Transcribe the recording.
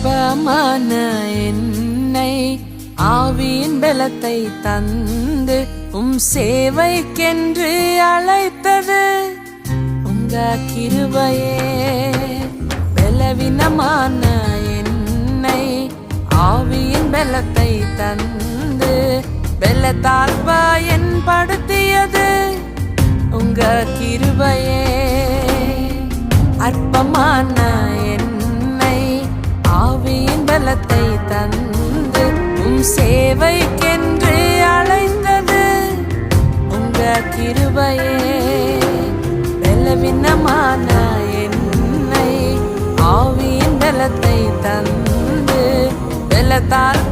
அற்பமான என்னை ஆவியின் பலத்தை தந்து சேவைக்கென்று அழைத்தது உங்க கிருபையே. பலவீனமான என்னை ஆவியின் பலத்தை தந்து பலத்தால் பயன்படுத்தியது உங்க கிருபையே. அற்பமான என்னை ஆவியின் பலத்தை தந்து சேவைக்கென்று அழைத்தது உங்க கிருபையே. பலவீனமான என்னை ஆவியின் பலத்தை தந்து பலத்தால்